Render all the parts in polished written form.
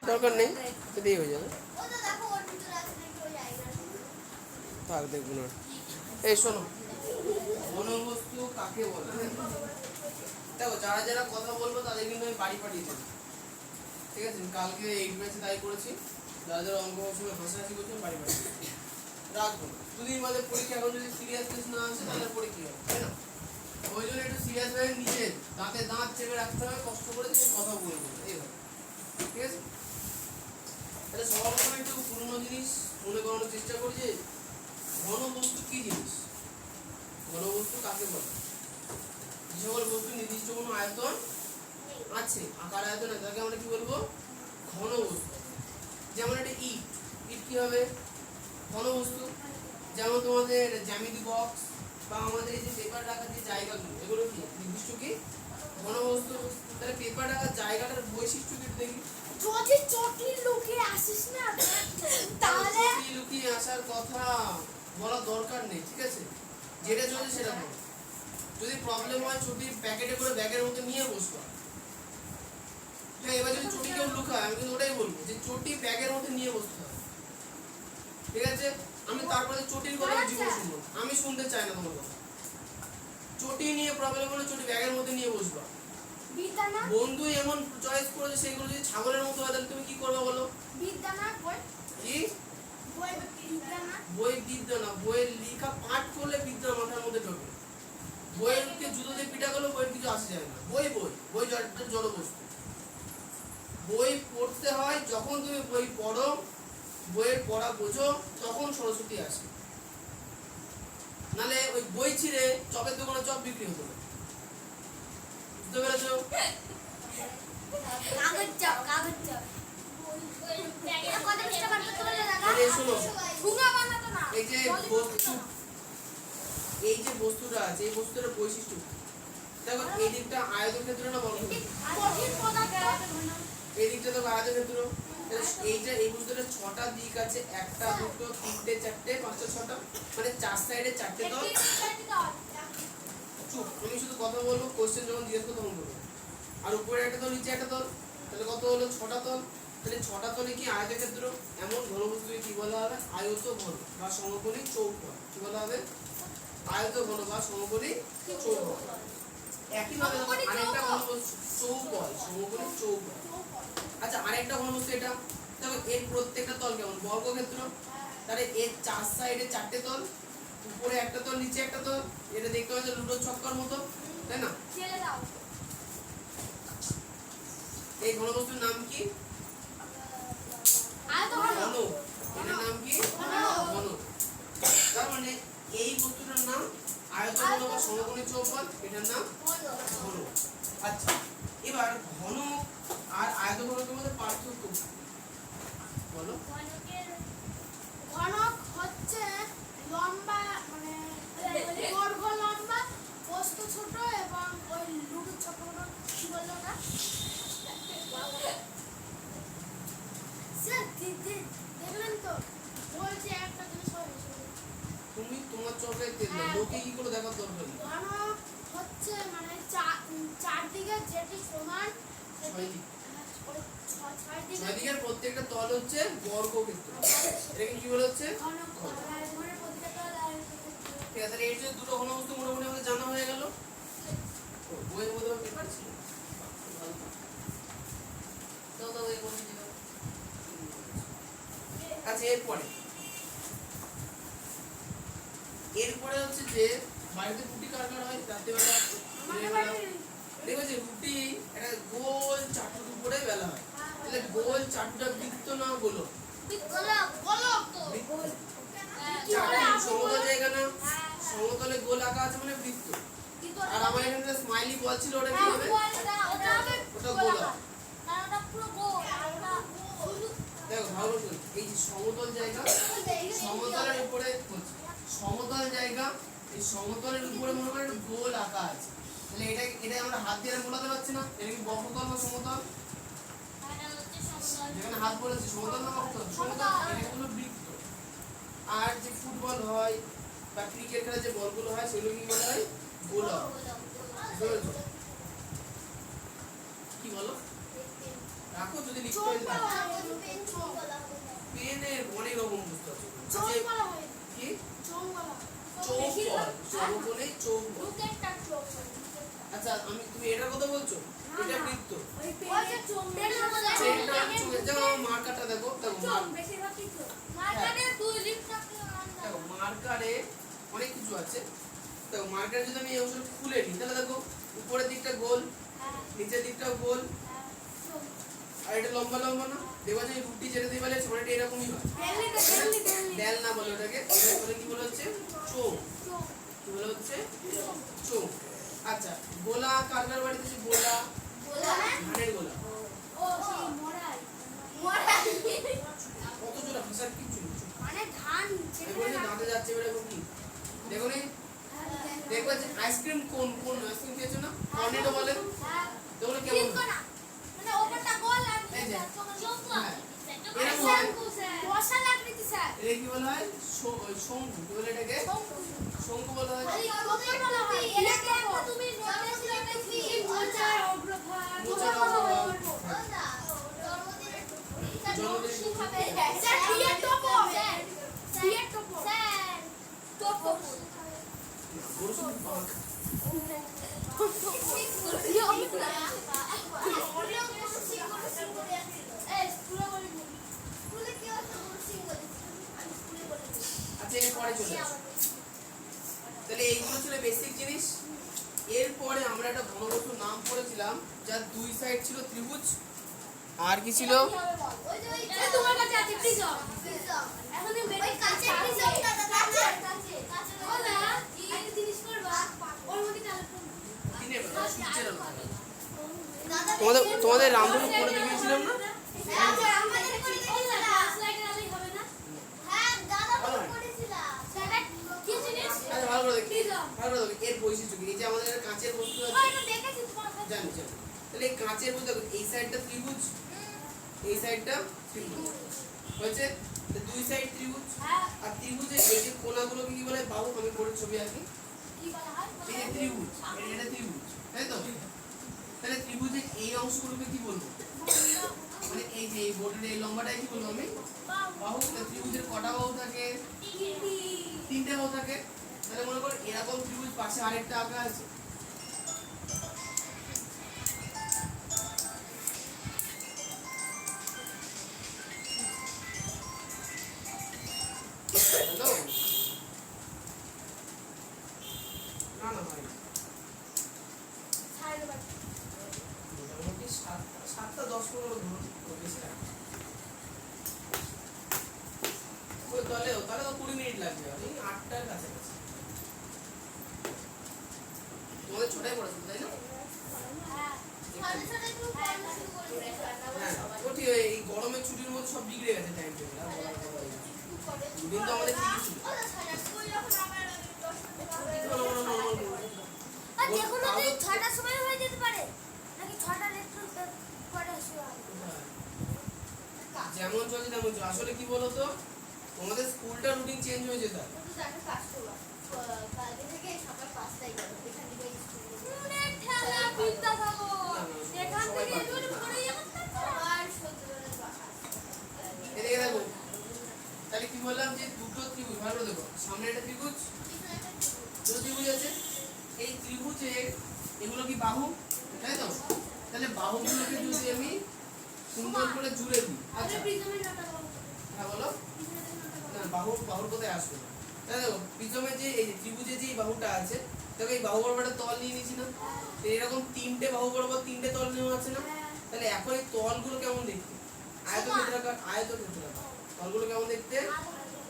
দরকার নেই, সেটাই হয়ে যাবে। থাক দেখবো না। এই শোনো, ঘনবস্তু কাকে বলে? দেখো, যারা যারা কথা বলবো তাদের কিন্তু আমি বাড়ি পাঠিয়ে দেবো, ঠিক আছে? কালকে 8 ব্যাচে তাই করেছি। যারা যারা অঙ্ক সময় হাসাহাসি করছেন বাড়ি পাঠিয়ে রাখবো। যদি আমাদের পরীক্ষা এখন যদি সিরিয়াসনেস না আসে তাহলে পরে কি হবে, তাই না? ওই জন্য একটু সিরিয়াস হয়ে নিজে দাঁতে দাঁত চেপে রাখতে হবে, কষ্ট করে যে কথা বলবো এইভাবে, ঠিক আছে? তাহলে সবার প্রথমে একটু পুরোনো জিনিস মনে করানোর চেষ্টা করি যে ঘনবস্তু কি জিনিস, ঘনবস্তু কাকে বলে? যে সকল বস্তু নির্দিষ্ট কোনো আয়তন আছে, আকার আয়তন আছে, তাকে আমরা কি বলবো? ঘনবস্তু। যেমন একটা ইট, ইট কি হবে? ঘনবস্তু। যেমন তোমাদের জ্যামিতি বক্স বা আমাদের এই যে পেপার রাখার যে জায়গাগুলো, এগুলো কি নির্দিষ্ট কি ঘনবস্তু? তাহলে পেপার রাখার জায়গাটার বৈশিষ্ট্য কি দেখি। যদি চটি লুকিয়ে আসিস না তাহলে চটি লুকিয়ে আসার কথা বলার দরকার নেই, ঠিক আছে? যেটা চলে সেটা বলো। যদি প্রবলেম হয় চটি প্যাকেটে করে ব্যাগের মধ্যে নিয়ে বসবা। হ্যাঁ, এবার যদি চটি কেউ লুকায় আমি কিন্তু ওটাই বলবো যে চটি ব্যাগের মধ্যে নিয়ে বসতে হবে, ঠিক আছে? আমি তারপরে চটির কথা জীবন শুনবো, আমি শুনতে চাই না তোমার কথা। চটি নিয়ে প্রবলেম হলে চটি ব্যাগের মধ্যে নিয়ে বসবা। বন্ধু এমন চয়েস করেছে সেগুলো যদি ছাগলের মতো হয় তাহলে তুমি কি করবে বলো? কি বই বিদ্যা না, বইয়ের লেখা পাঠ করলে বিদ্যা মাথার মধ্যে ঢোকে। বইয়েরকে জুতো দিয়ে পিটা করলে বইয়ের কিছু আসে যায় না। বই বই বই জড় বস্তু। বই পড়তে হয় যখন তুমি বই পড়ো, বইয়ের পড়া বোঝো, তখন সরস্বতী আসে। নালে ওই বই ছিঁড়ে চপের দোকানে চপ বিক্রি হতো না, বুঝতে পেরেছো? এই যে বস্তুটা আছে, এই বস্তুটার বৈশিষ্ট্য দেখো। এই দিকটা আয়তক্ষেত্র না বর্গক্ষেত্র? এই দিকটা তো আয়তক্ষেত্র। এইটা এই বস্তুটার 6টা দিক আছে, 1টা 2টো 3টে 4টে 5টা 6টা, মানে 4 সাইডে 4টে তল। চুপ, আমি শুধু কথা বলবো, কোশ্চেন যখন জিজ্ঞেস করবো তখন বলবো। আর উপরে একটা তল, নিচে একটা তল, তাহলে কত হলো? 6টা তল। তাহলে 6টা তলে কি আয়তক্ষেত্র? এমন ঘনবস্তুকে কি বলা হবে? আয়ত ঘন বা সমকোণী চৌকোণ। কি বলা হবে? আয়ত ঘন বা সমকোণী চৌকোণ। একইভাবে আরেকটা ঘনবস্তু চৌকোণ, সমকোণী চৌকোণ। আচ্ছা, আরেকটা ঘনবস্তু এটা দেখো, এর প্রত্যেকটা তল কেমন? বর্গক্ষেত্র। তাহলে এর 4 সাইডে 4টে তল, উপরে একটা তল, নিচে একটা তল। এটা দেখতে পাচ্ছ লুডো ছক্কার মতো, তাই না? এই ঘনবস্তুর নাম কি? ঘন। এটার নাম কি? ঘন। তার মানে এই বস্তুটার নাম আয়তঘন বা সমকোণী চৌকোণ, এটার নাম ঘন। আচ্ছা, এবার ঘন আর আয়তঘনকের মধ্যে পার্থক্য বলো। ঘনক হচ্ছে লম্বা, মানে দৈর্ঘ্য লম্বা, প্রস্থ ছোট, এবং ওই লুডো ছক্কাটা কি বললো না স্যার? দেখলেন তো, বলছে একটা জিনিস তুমি তোমার চোখে দেখলে লোকে কি করে দেখার দরকার নেই। ঘনক হচ্ছে মানে চারদিকে যেটি সমান, 6 দিকের প্রত্যেকটা তল হচ্ছে বর্গক্ষেত্র। এটাকে কি বলা হচ্ছে? ঘনক। ঠিক আছে, এই যে দুটো ঘনবস্তু মোটামুটি আমাদের জানা হয়ে গেল। বইয়ের মধ্যে পেপার ছিল, দাও দাও এই বই দিলাম। আচ্ছা, এরপরে হচ্ছে যে বাড়িতে রুটি কার কার হয় রাত্রিবেলা? দেখো যে রুটি একটা গোল চাটুর উপরে বেলা হয়, তাহলে গোল চাটুটা বৃত্ত না গোলক? সমতল জায়গা না, সমতলে গোল আঁকা আছে মানে বৃত্ত। আর আমার এখানে স্মাইলি বল ছিল, ওটা কি হবে? ওটা গোলাকার। দেখো ভালো করে, এই যে সমতল জায়গা, সমতলের উপরে সমতল জায়গা, এই সমতলের উপরে মনে করেন গোল আঁকা আছে, তাহলে এটা আমরা হাত দিয়ে বোলাতে পারছি না। এটা কি বক্রতল না সমতল? যেখানে হাত বলেছি সমতল না বক্রতল? সমতল। এটা হলো বৃত্ত। আর যে ফুটবল হয় বা ক্রিকেট খেলার যে বলগুলো হয় সেগুলো কি বলা হয়? গোলক। বুঝতে পেরেছো? কি বলো? রাখো যদি লিখতে হয় পেনের অনেক রকম বুঝতে পারছো। কি চৌক বল, চৌক বলে চৌক বল। আচ্ছা তুমি এটার কথা বলছো? এটা বৃত্ত। যেমন মার্কারটা দেখো, দেখো মার্কারে অনেক কিছু আছে। দেখো মার্কারে যদি আমি এই অংশটা খুলে নিই তাহলে দেখো উপরের দিকটা গোল, নিচের দিকটাও গোল, আর এটা লম্বা লম্বা না? দেখো যে রুটি যেটা দিয়ে বলে ছোটটা এরকমই হয়। ডেল না বলে ওটাকে, বলে কি বলে হচ্ছে? চৌক। কি বলে হচ্ছে? চৌক। আচ্ছা গোলা কার কার বাড়িতে আছে? গোলা ধানের গোলা। কত জোড়া ভাষার কিছু দাঁতে যাচ্ছে বেড়ে কি দেখো নি? দেখো যে আইসক্রিম কোন কোন আইসক্রিম খেয়েছো না? কর্নেটো বলে। দেখো কেমন এটা কি বলা হয়? শঙ্কু। কি বলে এটাকে? শঙ্কু বলা হয়। আচ্ছা এরপরে চলে আসো। তাহলে এইগুলো ছিল বেসিক জিনিস। এরপরে আমরা একটা ঘনবস্তুর নাম পড়েছিলাম যার দুই সাইড ছিল ত্রিভুজ। আর কি ছিল? তোমাদের রামধনু করে দেখিয়েছিলাম না? এর বৈশিষ্ট্য কি? এই যে আমাদের কাঁচের বস্তু আছে, জানি জানি। তাহলে এই কাঁচের বস্তু এই সাইডটা ত্রিভুজ, এই সাইডটা ত্রিভুজ হয়েছে। দুই সাইড ত্রিভুজ। আর ত্রিভুজের এই যে কোণাগুলোকে কি বলে? বাহু। আমি বোর্ডের ছবি আঁকি। এই যে ত্রিভুজ, এটা ত্রিভুজ, তাই তো? তাহলে ত্রিভুজের এই অংশগুলোকে কি বলবো? মানে এই যে এই বোর্ডের এই লম্বাটাই কি বলবো আমি? বাহু। ত্রিভুজের কটা বাহু থাকে? তিনটে বাহু থাকে। তাহলে মনে করো এরকম ত্রিভুজ পাশে আরেকটা আঁকা আছে। হ্যালো না না ভাই মোটামুটি 7টা 10-15 ধরুন বেশি রাখি। তাহলে তো 20 মিনিট লাগবে। আমি 8টার কাছাকাছি। তোমাদের ছোটাই পড়েছিল তাই না? এই গরমের ছুটির মধ্যে সব বিগড়ে গেছে টাইম টেবিল। দুদিন তো আমাদের ঠিকই ছিল। যেমন চলছে তেমন চলছে। আসলে কি বলতো তোমাদের স্কুলটা রুটিন চেঞ্জ হয়ে যেত। তাহলে কি বললাম যে দুটো ত্রিভুজ ভালো দেখো, সামনে একটা ত্রিভুজ, দুটো ত্রিভুজ আছে। এই ত্রিভুজের এগুলো কি বাহু, তাই তো? তাহলে বাহুগুলোকে যদি আমি সুন্দর করে জুড়ে দিই। আচ্ছা হ্যাঁ বলো। না বাহুর কোথায় আসবে? তাই দেখো প্রিজমের যে এই ত্রিভুজের যে বাহুটা আছে, দেখো এই বাহু বরাবর তল নিয়ে নিয়েছি না? এরকম তিনটে বাহু বরাবর তিনটে তল নেওয়া আছে না? তাহলে এখন এই তলগুলো কেমন দেখতে? আয়তক্ষেত্রাকার। তলগুলো কেমন দেখতে?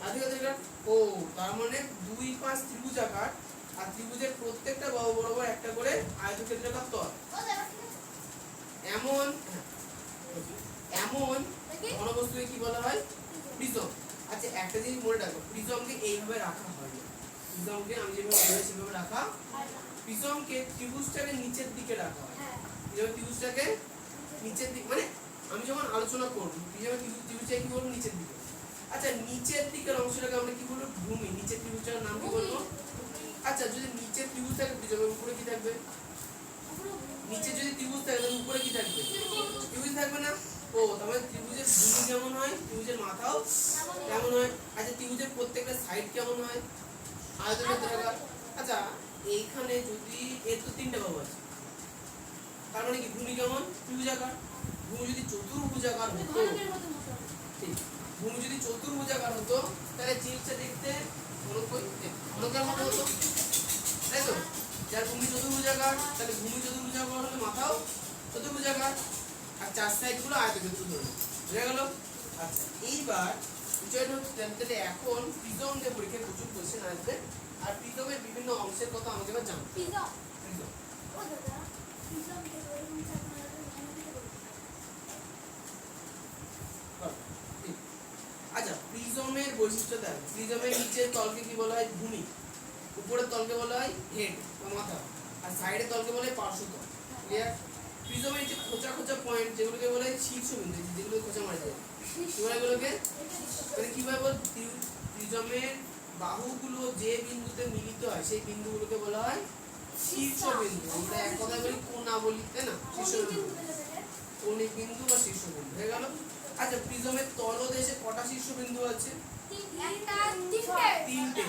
আয়তক্ষেত্রাকার। ও তার মানে 2-5 ত্রিভুজাকার। আর ত্রিভুজের প্রত্যেকটা বাহু বরাবর একটা করে আয়তক্ষেত্রাকার তল। এমন ঘনবস্তুকে কি বলা হয়? প্রিজম। আচ্ছা একটা জিনিস মনে রাখো, প্রিজমকে এইভাবে রাখা হয় না। প্রিজমকে আমি যেভাবে বলেছি সেভাবে রাখা। প্রিজমকে ত্রিভুজটাকে নিচের দিকে রাখা হয়। ত্রিভুজটাকে নিচের দিকে মানে আমি যখন আলোচনা করব প্রিজমের ত্রিভুজটাকে কি বলবো? নিচের দিকে। আচ্ছা নিচের দিকের অংশটাকে আমরা কি বলবো? ভূমি। নিচের ত্রিভুজটার নাম কি বলবো? আচ্ছা যদি নিচের ত্রিভুজ থাকে প্রিজমের উপরে কি থাকবে? নিচে যদি ত্রিভুজ থাকে তাহলে উপরে কি থাকবে? ত্রিভুজ থাকবে না? ও তাহলে ত্রিভুজের ভূমি যেমন হয় ত্রিভুজের মাথাও তেমন হয়। আচ্ছা ত্রিভুজের প্রত্যেকটা সাইড কেমন হয়? আয়তক্ষেত্রাকার। আচ্ছা এইখানে যদি এর তো তিনটা বাহু আছে, তার মানে কি ভূমি কেমন? ত্রিভুজাকার। ভূমি যদি চতুর্ভুজাকার হতো, ঠিক, ভূমি যদি চতুর্ভুজাকার হতো তাহলে জিনিসটা দেখতে ঘনকের মতো হতো, তাই তো? যার ভূমি চতুর্ভুজাকার তাহলে ভূমি চতুর্ভুজাকার হলে মাথাও চতুর্ভুজাকার, আর চার সাইড গুলো আয়তক্ষেত্র ধরে, বুঝা গেল? আচ্ছা এইবার বিষয়টা হচ্ছে তাহলে এখন প্রিজম দিয়ে পরীক্ষায় প্রচুর কোশ্চেন আসবে, আর প্রিজমের বিভিন্ন অংশের কথা আমাকে এবার জানতে হবে। প্রিজম আচ্ছা প্রিজমের বৈশিষ্ট্য দেখ। প্রিজমের নিচের তলকে কি বলা হয়? ভূমি। উপরের তলকে বলা হয় হেড বা মাথা, আর সাইডের তলকে বলা হয় পার্শ্বতল। ক্লিয়ার? প্রিজমের যে খোঁচা খোঁচা পয়েন্ট যেগুলোকে বলা হয় শীর্ষবিন্দু, যেগুলো খোঁচা মারা যায় এগুলোকে মানে কিভাবে বল? প্রিজমের বাহুগুলো যে বিন্দুতে মিলিত হয় সেই বিন্দুগুলোকে বলা হয় শীর্ষবিন্দু। আমরা এক কথায় বলি কোণা বলি, তাই না? শীর্ষবিন্দু, কৌণিক বিন্দু বা শীর্ষবিন্দু হয়ে গেল। আচ্ছা প্রিজমের তলদেশে কটা শীর্ষবিন্দু আছে? তিনটে।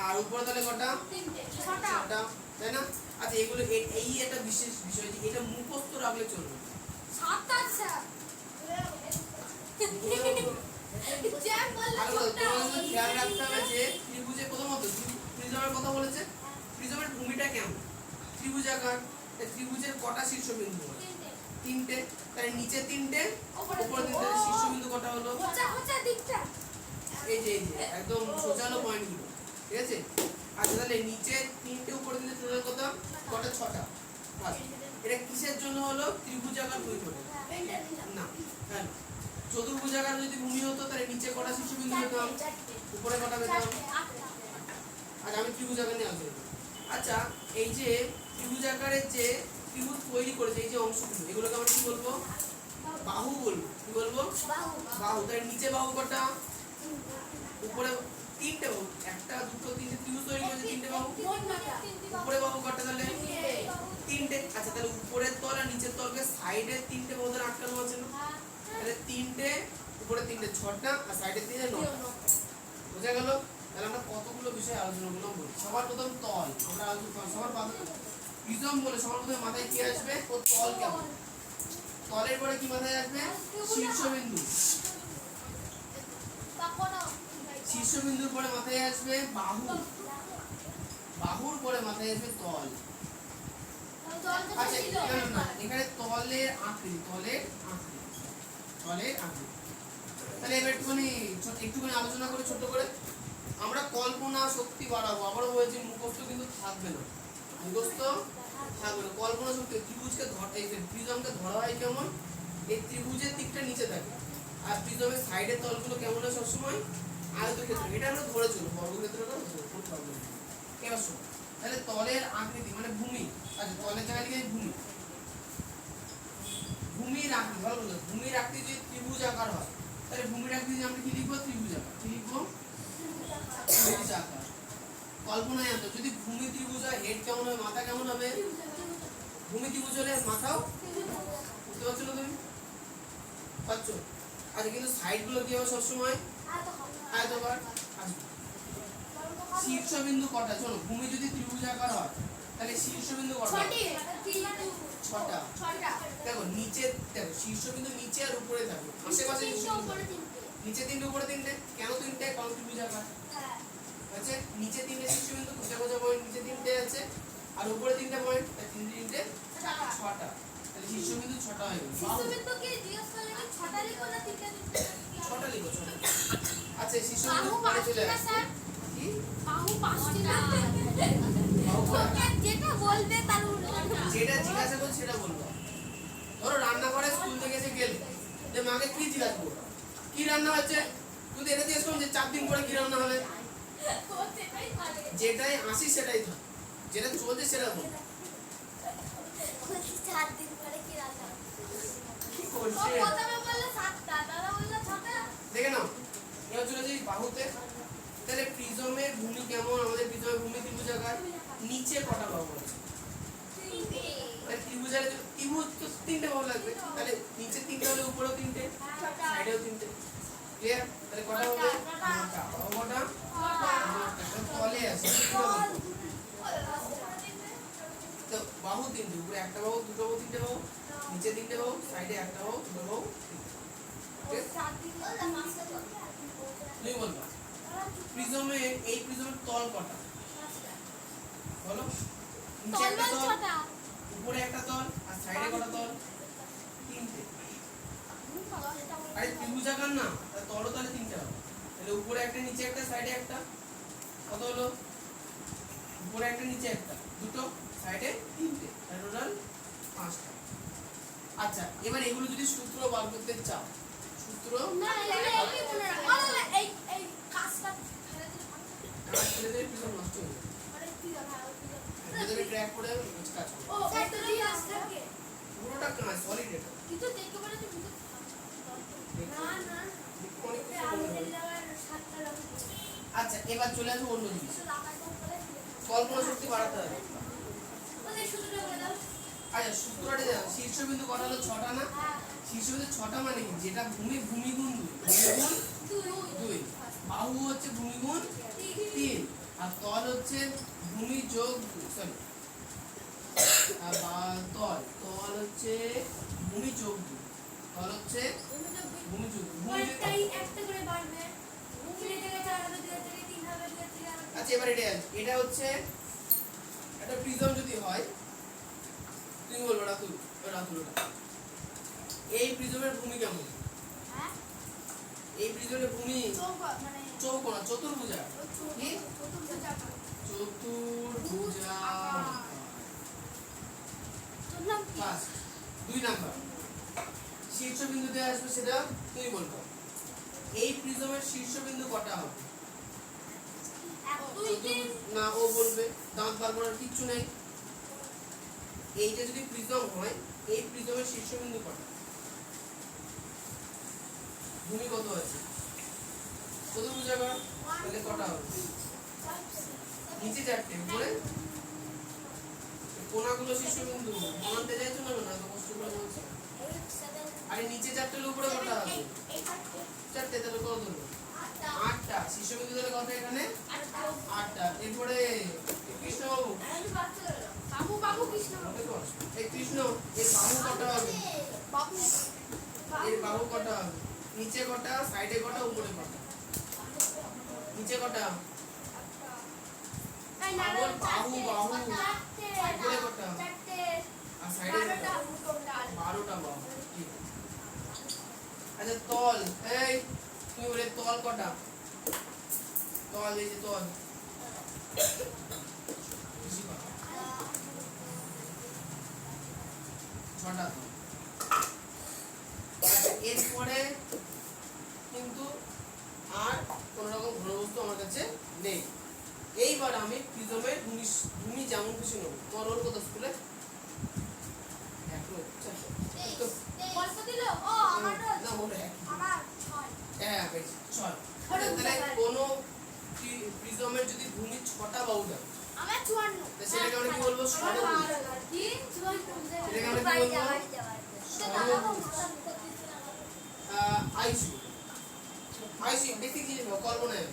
আর উপরে তলে কটা? ছটা, তাই না? আচ্ছা এগুলো এই একটা বিশেষ বিষয় যে এটা মুখস্থ রাখলে চলবে। খেয়াল রাখতে হবে যে ত্রিভুজে প্রথমত প্রিজমের কথা বলেছে, প্রিজমের ভূমিটা কেমন? ত্রিভুজাকার। ত্রিভুজের কটা শীর্ষবিন্দু? তিনটে। তাহলে নিচে তিনটে, উপরে তিনটে। শীর্ষবিন্দু কটা হলো? এই যে একদম সোজানো পয়েন্টগুলো, ঠিক আছে? আচ্ছা তাহলে নিচে তিনটে, উপরে তিনটে, টোটাল কত? কটা? ছটা। এটা কিসের জন্য হলো? ত্রিভুজাকার ভূমি বলে না। হ্যাঁ চতুর্ভুজাকার যদি ভূমি হতো তাহলে নিচে কটা শীর্ষবিন্দু পেতাম, উপরে কটা পেতাম? আচ্ছা আমি ত্রিভুজাকার নিয়ে আলোচনা করি। আচ্ছা এই যে ত্রিভুজাকারের যে ত্রিভুজ তৈরি করেছে এই যে অংশগুলো, এগুলোকে আমরা কি বলবো? বাহু বলবো। কি বলবো? বাহু। তাহলে নিচে বাহু কটা? উপরে তিনটে বাহু। একটা দুটো তিনটে ত্রিভুজ তৈরি করেছে, তিনটে বাহু। উপরে বাহু কটা তাহলে? তিনটে। আচ্ছা তাহলে উপরের তল আর নিচের তলকে সাইডে তিনটে বাহু ধরে আটকানো আছে না? তাহলে তিনটে, উপরে তিনটে, ছটা, আর সাইডে তিনটে, নটা। বুঝা গেল? তাহলে আমরা কতগুলো বিষয় আলোচনা করলাম বলি। সবার প্রথম তল আমরা আলোচনা, সবার প্রথম প্রিজম বলে সবার প্রথমে মাথায় কি আসবে? ও তল কেমন? তলের পরে কি মাথায় আসবে? শীর্ষবিন্দু। শীর্ষবিন্দুর পরে মাথায় আসবে বাহু। বাহুর পরে মাথায় আসবে তল। আচ্ছা না এখানে তলের আকৃতি, তলের আকৃতি। তাহলে এবার একটুখানি আলোচনা করে ছোট করে আমরা কল্পনা শক্তি বাড়াবো। আবারও বলছি মুখস্থ কিন্তু থাকবে না, মুখস্থ থাকবে না। কল্পনা শক্তি ত্রিভুজকে প্রিজমকে ধরা হয় কেমন? এই ত্রিভুজের দিকটা নিচে থাকে, আর প্রিজমের সাইডের তলগুলো কেমন হয়? সবসময় আয়তক্ষেত্র। এটা আমরা ধরে চলবো, বর্গক্ষেত্রটা কোনো প্রবলেম নেই। এবার শোনো তাহলে তলের আকৃতি মানে ভূমি। আচ্ছা তলের জায়গায় লিখে ভূমি। ভূমির আকৃতি ভালো বলছো। ভূমির আকৃতি যদি ত্রিভুজ আকার হয় তাহলে ভূমির আকৃতি আমরা কি লিখবো? ত্রিভুজ আকার। কি লিখবো? ত্রিভুজ আকার। কল্পনায় আনতো যদি ভূমি ত্রিভুজ হয় হেড কেমন হবে? মাথা কেমন হবে? ভূমি ত্রিভুজ হলে মাথাও, বুঝতে পারছো না তুমি? পাচ্ছো? আচ্ছা কিন্তু সাইড গুলো কি হবে? সবসময় আয়তাকার আসবে। শীর্ষবিন্দু কটা? চলো ভূমি যদি ত্রিভুজ আকার হয় তাহলে শীর্ষবিন্দু কটা? ছটা। দেখো নিচে, দেখো শীর্ষবিন্দু নিচে আর উপরে থাকবে, আশেপাশে নিচে তিনটে, উপরে তিনটে। কেন তিনটে? কারণ ত্রিভুজ আকার আছে। নিচে তিনটে শীর্ষবিন্দু, খোঁচা খোঁচা পয়েন্ট নিচে তিনটে আছে, আর উপরে তিনটে পয়েন্ট, তাই তিনটে তিনটে ছটা। তাহলে শীর্ষবিন্দু ছটা হয়ে গেল। ছটা লিখো, ছটা। আচ্ছা শীর্ষবিন্দু পরে চলে আসবে কি? যেটা জিজ্ঞাসা করছি সেটা বলবো। ধরো রান্নাঘরে স্কুল থেকে এসে গেলে যে মাকে কি জিজ্ঞাসা করবো? কি রান্না হচ্ছে? তুই এটা জিজ্ঞেস করুন যে 4 দিন পরে কি রান্না হবে? যেটাই আসি সেটাই থাক, যেটা চলছে সেটা বল। কি করছে দেখে নাও। বাহুতে। তাহলে প্রিজমের ভূমি কেমন? আমাদের প্রিজমের ভূমি ত্রিভুজাকার। নিচে কটা বাহু আছে? মানে ত্রিভুজার ত্রিভুজ তো তিনটে বাহু লাগবে, তাহলে নিচে তিনটে হলে উপরেও তিনটে, সাইডেও তিনটে। ক্লিয়ার? তাহলে কটা হবে? নটা। বাহু কটা? তলে আছে তো বাহু তিনটে, উপরে একটা বাহু, দুটো বাহু, তিনটে বাহু, নিচে তিনটে বাহু, সাইডে একটা বাহু, দুটো বাহু। তুমি বলবা প্রিজমে, এই প্রিজমের তল কটা বলো? নিচে একটা তল, উপরে একটা তল, আর সাইডে কটা তল? তিনটে। আরে ত্রিভুজাকার না, তাহলে তলও তাহলে তিনটে হবে। তাহলে উপরে একটা, নিচে একটা, সাইডে একটা, কত হলো? উপরে একটা, নিচে একটা, দুটো, সাইডে তিনটে, টোটাল 5টা। আচ্ছা, এবার এগুলো যদি সূত্র বার করতে চাও, সূত্র ছেড়ে দিলে প্রিজম নষ্ট হয়ে যাবে, ভেতরে ক্র্যাক পড়ে যাবে, কাজ করবে। পুরোটা কাঁচ, সলিড এটা। আচ্ছা, এবার চলে আসবো অন্য জিনিস, কল্পনা শক্তি বাড়াতে হবে। আচ্ছা, সূত্রটা দেখো, শীর্ষবিন্দু কটা হলো? 6টা না? শীর্ষবিন্দু 6টা মানে কি? যেটা ভূমি, ভূমি গুণ 2, বাহু হচ্ছে ভূমি গুণ 3, আর তল হচ্ছে ভূমি যোগ, সরি তল হচ্ছে ভূমি যোগ 2, তল হচ্ছে ভূমি যোগ 2। আচ্ছা, এবার এটা হচ্ছে একটা প্রিজম যদি হয়, তুমি বলবো রাতুল, এই প্রিজমের ভূমি কেমন? এই প্রিজমের ভূমি চৌকোনা, চতুর্ভুজা। কি? চতুর্ভুজা। ফার্স্ট 2 নাম্বার শীর্ষবিন্দুতে আসবে, সেটা তুমি বলবো। এই প্রিজমের শীর্ষবিন্দু কটা হবে? না, ও বলবে, দাঁত বার করার কিচ্ছু নেই। এইটা যদি প্রিজম হয়, এই প্রিজমের শীর্ষবিন্দু কটা? ভূমি কত আছে? চতুর্ভুজাকার, তাহলে কটা হবে? নিচে 4টে, উপরে কোনাগুলো শীর্ষবিন্দু বানাতে চাইছো না? না তো কষ্ট করে বলছি। আরে নিচে 4টে হলে উপরে কটা হবে? 4টে, তাহলে কত হলো? 8টা। শীর্ষবিন্দু তাহলে কত এখানে? 8টা। এরপরে কৃষ্ণবাবু, এই কৃষ্ণ, এর বাহু কটা হবে? এর বাহু কটা হবে? নিচে কটা, সাইডে কটা, উপরে কটা? নিচে কটা? বাহু উপরে কটা, আর সাইডে কটা? 12টা বাহু। ঠিক আছে। আচ্ছা, তল, এই তুমি বলে তল কটা? তল, এই যে তল, বেশি কথা, 6টা তল। এরপরে কিন্তু আর কোন রকম ঘনবস্তু আমার কাছে নেই। এইবার আমি প্রিজমের ভূমি যেমন কিছু নেব। তোমার রোল কত স্কুলে? কোন প্রিজমের যদি ভূমি 6টা বাহু থাকে, সেটাকে আমরা কি বলবো? ষড়ভুজ। সেটাকে আমরা কি বলবো? ষড়ভুজ। আইসি বেসিক জিনিস, কল্পনায়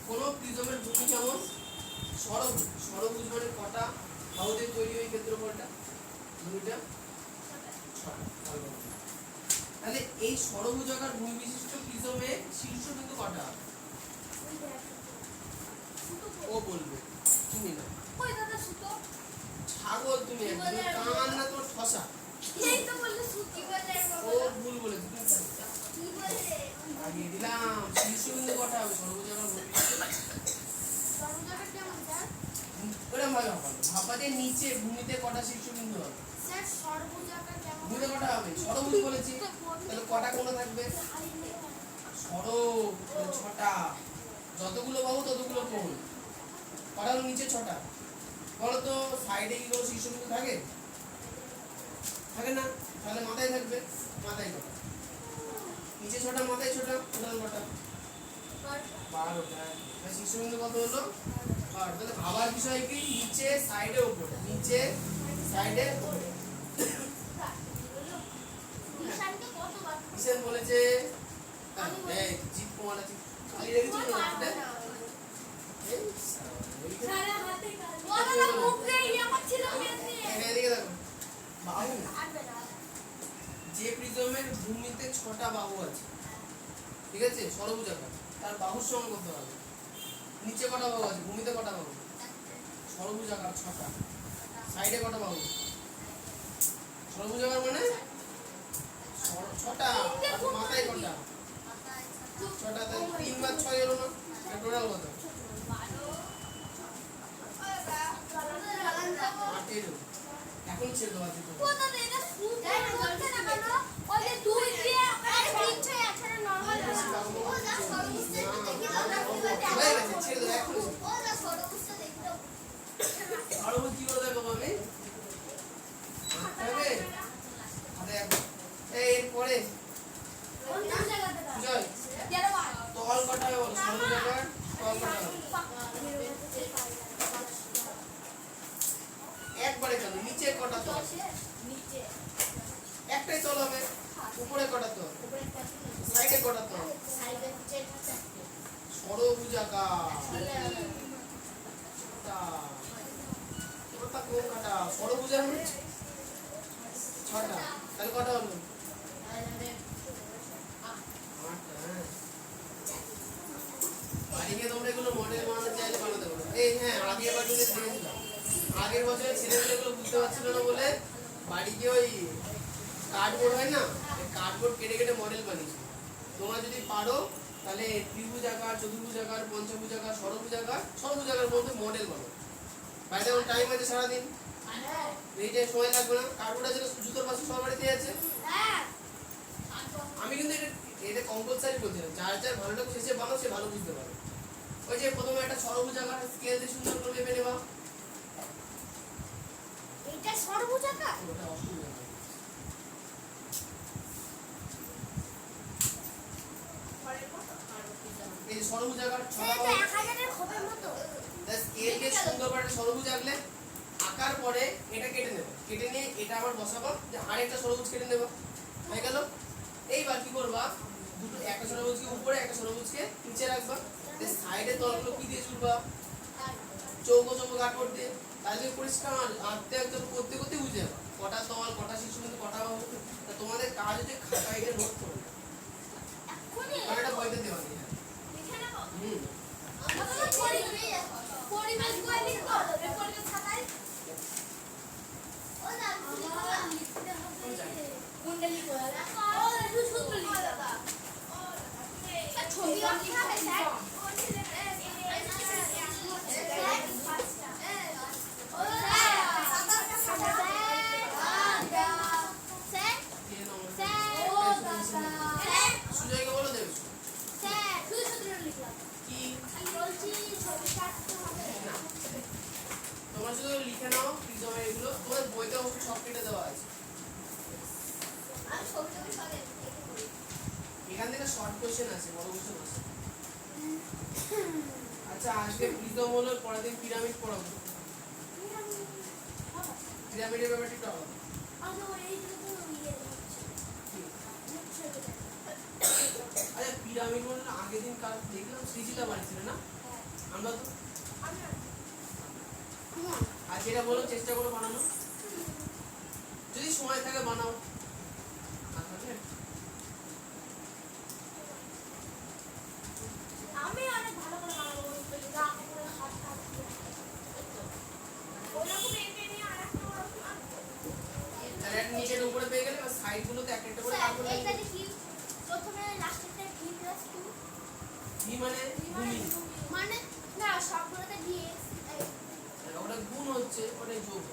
কোন প্রিজমের ভূমি কেমন? ষড়ভুজ। ষড়ভুজ মানে কটা বাহুতে তৈরি ওই ক্ষেত্রফলটা? ভূমিটা 6টা। তাহলে এই ষড়ভুজাকার ভূমি বিশিষ্ট প্রিজমের শীর্ষবিন্দু কটা? ও বলবে, তুমি না। ছাগল তুমি, কান না তোর ঠসা। ও ভুল বলেছে, তুমি আগে দিলাম। শীর্ষবিন্দু কটা হবে ষড়ভুজাকার ভূমি বিশিষ্ট? ওরা ভাবা যে নিচে ভূমিতে কটা শীর্ষবিন্দু হবে? ভূমিতে কটা হবে? ষড়ভুজ বলেছি, তাহলে কটা কোণ থাকবে? ষড়, 6টা। যতগুলো বাহু ততগুলো কোণ। কটা হলো নিচে? 6টা। বলো তো সাইডে কি কোনো শীর্ষবিন্দু থাকে? থাকে না, তাহলে মাথায় থাকবে। মাথায় কটা? নিচে 6টা, মাথায় 6টা, টোটাল কটা? 12টা। শিশুবিন্দু কত হলো? 12। তাহলে ভাবার বিষয় কি? নিচে, সাইডে, উপরে। নিচে, সাইডে, উপরে। কিষান বলেছে এই জিপ কমান আছে। খালি রেখেছিল না এটা? এই এদিকে দেখো। বাহু। যে প্রিজমের ভূমিতে 6টা বাহু আছে, ঠিক আছে, ষড়ভুজাকার, তার বাহুর সমান করতে হবে। নিচে কটা বাহু আছে? ভূমিতে কটা বাহু? ষড়ভুজাকার 6টা। সাইডে কটা বাহু? ষড়ভুজাকার মানে 6টা। মাথায় কটা? 6টা। তাহলে 3 বার 6 হলো না? টোটাল কত? 8 হলো। এখন ছেড়ে দেওয়া আছে তো। হয়ে গেছে, ছেড়ে দেবো এখন। আরো কি করে দেখাবো আমি? হবে? আরে এই এরপরে জয় তল কটা হবে বলো? ষড়ভুজাকার তল কটা হবে? একবারে কেন? নিচে কটা তল? একটাই তল হবে। উপরে কটা তল? সাইডে কটা তল? ষড়ভুজাকার। ওটা কোন কাটা? ষড়ভুজার মানে 6টা। তাহলে কটা হলো? 8টা। বাড়িতে তোমরা এগুলো মডেল বানাতে চাইলে বানাতে পারো। এই হ্যাঁ, আগের বছরে দেখেছিলাম। আগের বছরে ছেলেমেয়েগুলো বুঝতে পারছিল না বলে বাড়িতে ওই কার্ডবোর্ড হয় না, ওই কার্ডবোর্ড কেটে কেটে মডেল বানিয়েছে। তোমরা যদি পারো তাহলে ত্রিভুজাকার, চতুর্ভুজাকার, পঞ্চভুজাকার, ষড়ভুজাকার বলতে মডেল বানাও। বাড়িতে এখন টাইম আছে সারাদিন, এই যে সময় লাগবে না। কার্ডবোর্ড আছে, জুতোর পাশে সবার বাড়িতে আছে। আমি কিন্তু এটা কম্পালসারি বলছি না, যার যার ভালো লাগবে সে বানাও, সে ভালো বুঝতে পারে। ওই যে প্রথমে একটা ষড়ভুজাকার স্কেল দিয়ে সুন্দর করে মেপে নেবা। এটা ষড়ভুজাকার? ওটা অষ্টভুজাকার। এই যে ষড়ভুজাকার 6টা বাহু, 1000 এর খোপের মতো। স্কেল দিয়ে সুন্দর করে একটা ষড়ভুজ আঁকলে, আঁকার পরে এটা কেটে নেব, কেটে নিয়ে এটা আবার বসাবো, যে আরেকটা ষড়ভুজ কেটে নেব। হয়ে গেল। এইবার কি করবা? দুটো, একটা ষড়ভুজকে উপরে, একটা ষড়ভুজকে নিচে রাখবা। সাইডে তলগুলো কি দিয়ে জুড়বা? চৌকো চৌকো কাটবোর্ড দিয়ে। তাহলে পরিষ্কার আঁকতে আঁকতে করতে করতে বুঝে যাবে কটা তল, কটা শিশুবিন্দু, কটা বাহু। তা তোমাদের কাজ হচ্ছে খাতা এটা নোট করে নেবে। আর এটা বইতে দেওয়া নেই। হুম। সুজয়কে বলো দেবে কি? না, তোমরা শুধু লিখে নাও প্রিজমের এগুলো, তোমাদের বইতে অবশ্য সব কেটে দেওয়া আছে। এখান থেকে শর্ট কোশ্চেন আছে, বড় কোশ্চেন আছে। আচ্ছা, আজকে প্রিজম হলো, পরের দিন পিরামিড পড়াবো। পিরামিডের ব্যাপারটা একটু আলাদা। আচ্ছা, পিরামিড মানে আগের দিন কাল দেখলাম সৃজিতা বানিয়েছিল না? আমরা তো আর যেটা বলো চেষ্টা করো বানানো, যদি সময় থাকে বানাও। আমি অনেক ভালো করে বানাবো, ওরকম এঁকে নিয়ে আরেকটা ওরকম আঁকবো। তাহলে একটা নিচের উপরে পেয়ে গেলে সাইড গুলোতে একটা একটা করে কাটবো। এইটা যে কি প্রথমে লাস্টেরটা কি প্লাস টু? ভি মানে ভূমি, মানে না সবগুলোতে দিয়ে ওটা গুণ হচ্ছে, ওটাই যোগ।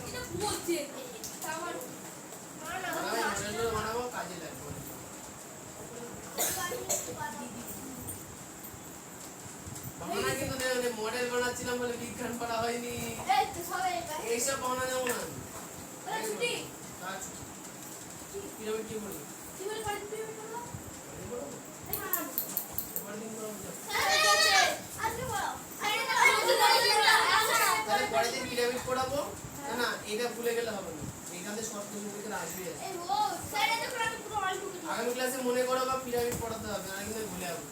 এটা বলছে আমার বানাবো, কাজে লাগবে। বানানা কিন্তু মডেল বানাচ্ছিলাম বলে বিজ্ঞান পড়া হয়নি। এই তো সবাই এইসব বানানো যাবো না। ছুটি পিরামিড কি বলবি? কি বলে পরের দিন পিরামিড করবো? পরের দিন করাবো? এই বানাবো। পরের দিন করাবো যা। আজকে বলো। তাহলে পরের দিন পিরামিড করাবো। না না, এটা ভুলে গেলে হবে না। এখান থেকে শর্ট কোশ্চেন থেকে আসবে। এই ও স্যার এটা পুরো আমি পুরো অল্প করে আগামী ক্লাসে মনে করো বা পিরামিড পড়াতে হবে, না কিন্তু ভুলে যাবো।